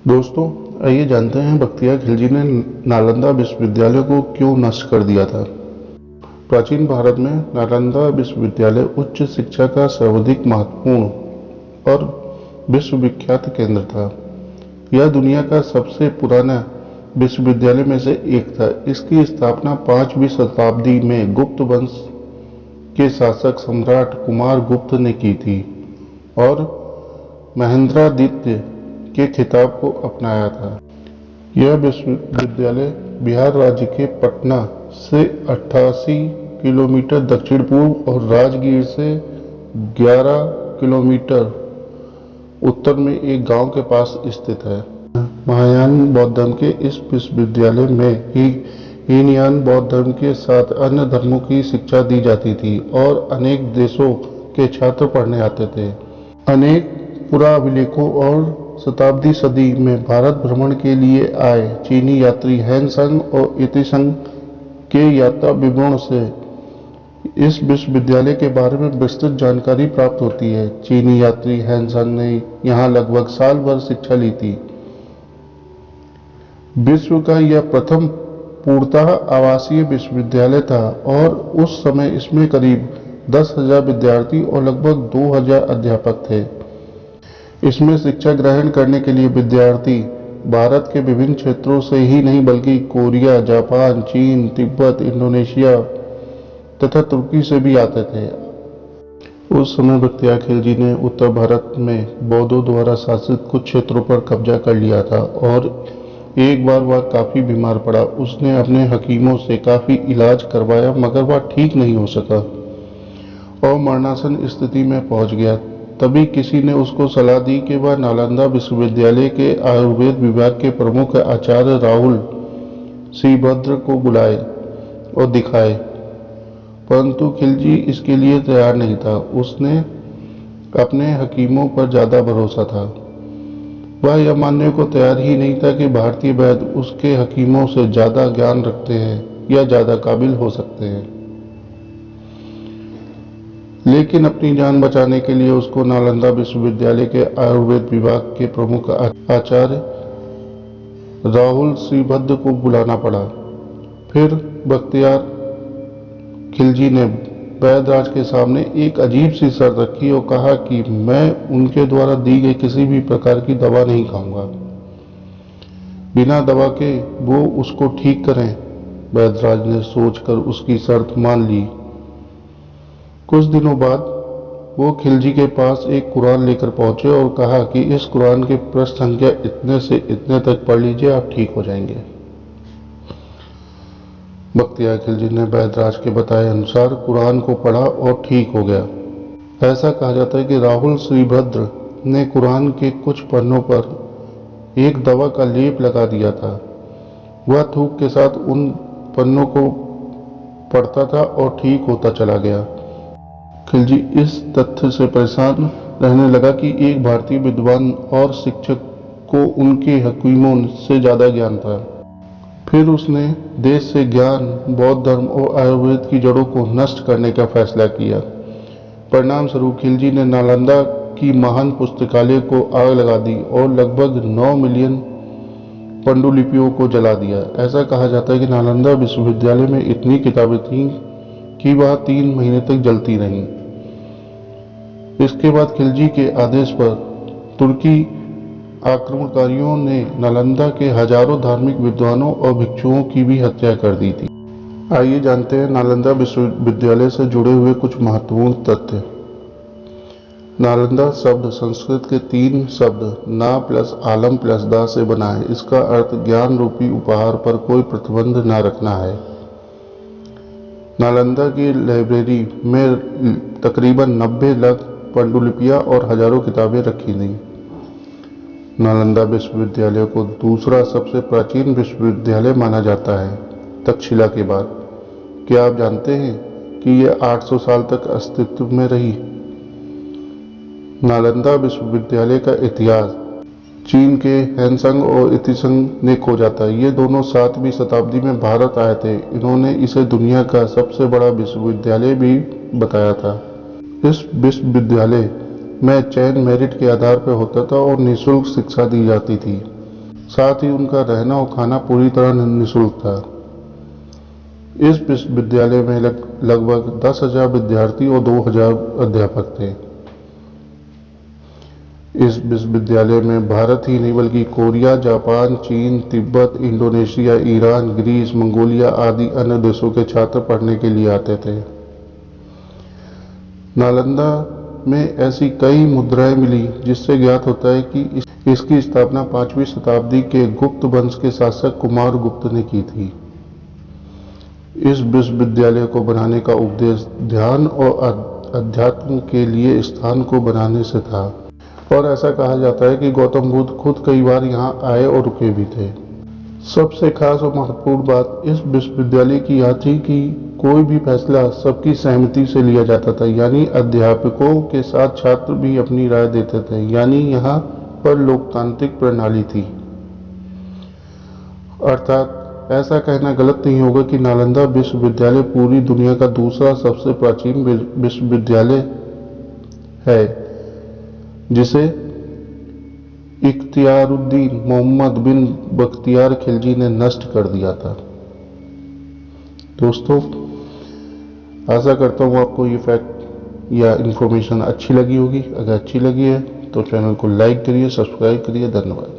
दोस्तों, आइए जानते हैं बख्तियार खिलजी ने नालंदा विश्वविद्यालय को क्यों नष्ट कर दिया था। प्राचीन भारत में नालंदा विश्वविद्यालय उच्च शिक्षा का सर्वाधिक महत्वपूर्ण और विश्वविख्यात केंद्र था। यह दुनिया का सबसे पुराना विश्वविद्यालय में से एक था। इसकी स्थापना 5वीं शताब्दी में गुप्त वंश के शासक सम्राट कुमार गुप्त ने की थी और महेंद्रादित्य के खिताब को अपनाया था। यह विश्वविद्यालय बिहार राज्य के पटना से 88 किलोमीटर दक्षिण पूर्व और राजगीर से 11 किलोमीटर उत्तर में एक गांव के पास स्थित है। महायान बौद्ध धर्म के इस विश्वविद्यालय में ही हीनयान बौद्ध धर्म के साथ अन्य धर्मों की शिक्षा दी जाती थी और अनेक देशों के छात्र पढ़ने आते थे। अनेक पुराभिलेखों और शताब्दी सदी में भारत भ्रमण के लिए आए चीनी यात्री हैनसंग और इतिसंग के यात्रा विवरण से इस विश्वविद्यालय के बारे में विस्तृत जानकारी प्राप्त होती है। चीनी यात्री हैनसंग ने यहाँ लगभग साल भर शिक्षा ली थी। विश्व का यह प्रथम पूर्णतः आवासीय विश्वविद्यालय था और उस समय इसमें करीब 10,000 विद्यार्थी और लगभग 2,000 अध्यापक थे। इसमें शिक्षा ग्रहण करने के लिए विद्यार्थी भारत के विभिन्न क्षेत्रों से ही नहीं बल्कि कोरिया, जापान, चीन, तिब्बत, इंडोनेशिया तथा तुर्की से भी आते थे। उस समय बख्तियार खिलजी ने उत्तर भारत में बौद्धों द्वारा शासित कुछ क्षेत्रों पर कब्जा कर लिया था और एक बार वह काफी बीमार पड़ा। उसने अपने हकीमों से काफी इलाज करवाया मगर वह ठीक नहीं हो सका और मरणासन स्थिति में पहुंच गया। तभी किसी ने उसको सलाह दी कि वह नालंदा विश्वविद्यालय के आयुर्वेद विभाग के प्रमुख आचार्य राहुल श्रीभद्र को बुलाए और दिखाए, परंतु खिलजी इसके लिए तैयार नहीं था। उसने अपने हकीमों पर ज्यादा भरोसा था। वह यह मानने को तैयार ही नहीं था कि भारतीय वैद्य उसके हकीमों से ज्यादा ज्ञान रखते हैं या ज्यादा काबिल हो सकते हैं। लेकिन अपनी जान बचाने के लिए उसको नालंदा विश्वविद्यालय के आयुर्वेद विभाग के प्रमुख आचार्य राहुल श्रीभद्र को बुलाना पड़ा। फिर बख्तियार खिलजी ने वैदराज के सामने एक अजीब सी शर्त रखी और कहा कि मैं उनके द्वारा दी गई किसी भी प्रकार की दवा नहीं खाऊंगा, बिना दवा के वो उसको ठीक करें। वैदराज ने सोचकर उसकी शर्त मान ली। कुछ दिनों बाद वो खिलजी के पास एक कुरान लेकर पहुंचे और कहा कि इस कुरान के पृष्ठ संख्या इतने से इतने तक पढ़ लीजिए, आप ठीक हो जाएंगे। बख्तियार खिलजी ने वैदराज के बताए अनुसार कुरान को पढ़ा और ठीक हो गया। ऐसा कहा जाता है कि राहुल श्रीभद्र ने कुरान के कुछ पन्नों पर एक दवा का लेप लगा दिया था। वह थूक के साथ उन पन्नों को पढ़ता था और ठीक होता चला गया। खिलजी इस तथ्य से परेशान रहने लगा कि एक भारतीय विद्वान और शिक्षक को उनके हकीमों से ज्यादा ज्ञान था। फिर उसने देश से ज्ञान, बौद्ध धर्म और आयुर्वेद की जड़ों को नष्ट करने का फैसला किया। परिणाम स्वरूप खिलजी ने नालंदा की महान पुस्तकालय को आग लगा दी और लगभग 9 मिलियन पांडुलिपियों को जला दिया। ऐसा कहा जाता है कि नालंदा विश्वविद्यालय में इतनी किताबें थीं कि वह 3 महीने तक जलती रहीं। इसके बाद खिलजी के आदेश पर तुर्की आक्रमणकारियों ने नालंदा के हजारों धार्मिक विद्वानों और भिक्षुओं की भी हत्या कर दी थी। आइए जानते हैं नालंदा विश्वविद्यालय से जुड़े हुए कुछ महत्वपूर्ण तथ्य। नालंदा शब्द संस्कृत के 3 शब्द ना प्लस आलम प्लस दा से बना है। इसका अर्थ ज्ञान रूपी उपहार पर कोई प्रतिबंध न रखना है। नालंदा की लाइब्रेरी में तकरीबन 90 लाख पांडुलिपियां और हजारों किताबें रखी गईं। नालंदा विश्वविद्यालय को दूसरा सबसे प्राचीन विश्वविद्यालय माना जाता है तक्षशिला के बाद। क्या आप जानते हैं कि यह 800 साल तक अस्तित्व में रही? नालंदा विश्वविद्यालय का इतिहास चीन के हैनसंग और इतिसंग ने खोजा था। ये दोनों 7वीं शताब्दी में भारत आए थे। इन्होंने इसे दुनिया का सबसे बड़ा विश्वविद्यालय भी बताया था। इस विश्वविद्यालय में चयन मेरिट के आधार पर होता था और निःशुल्क शिक्षा दी जाती थी। साथ ही उनका रहना और खाना पूरी तरह निःशुल्क था। इस विश्वविद्यालय में लगभग 10,000 विद्यार्थी और 2,000 अध्यापक थे। इस विश्वविद्यालय में भारत ही नहीं बल्कि कोरिया, जापान, चीन, Tibet, Indonesia, Iran, Greece, Mongolia आदि अन्य देशों के छात्र पढ़ने के लिए आते थे। नालंदा में ऐसी कई मुद्राएं मिली जिससे ज्ञात होता है कि इसकी स्थापना 5वीं शताब्दी के गुप्त वंश के शासक कुमार गुप्त ने की थी। इस विश्वविद्यालय को बनाने का उद्देश्य ध्यान और अध्यात्म के लिए स्थान को बनाने से था, और ऐसा कहा जाता है कि गौतम बुद्ध खुद कई बार यहाँ आए और रुके भी थे। सबसे खास और महत्वपूर्ण बात इस विश्वविद्यालय की यह थी कि कोई भी फैसला सबकी सहमति से लिया जाता था, यानी अध्यापकों के साथ छात्र भी अपनी राय देते थे, यानी यहाँ पर लोकतांत्रिक प्रणाली थी। अर्थात ऐसा कहना गलत नहीं होगा कि नालंदा विश्वविद्यालय पूरी दुनिया का दूसरा सबसे प्राचीन विश्वविद्यालय है, जिसे इख्तियारुद्दीन मोहम्मद बिन बख्तियार खिलजी ने नष्ट कर दिया था। दोस्तों, आशा करता हूँ आपको ये फैक्ट या इन्फॉर्मेशन अच्छी लगी होगी। अगर अच्छी लगी है तो चैनल को लाइक करिए, सब्सक्राइब करिए। धन्यवाद।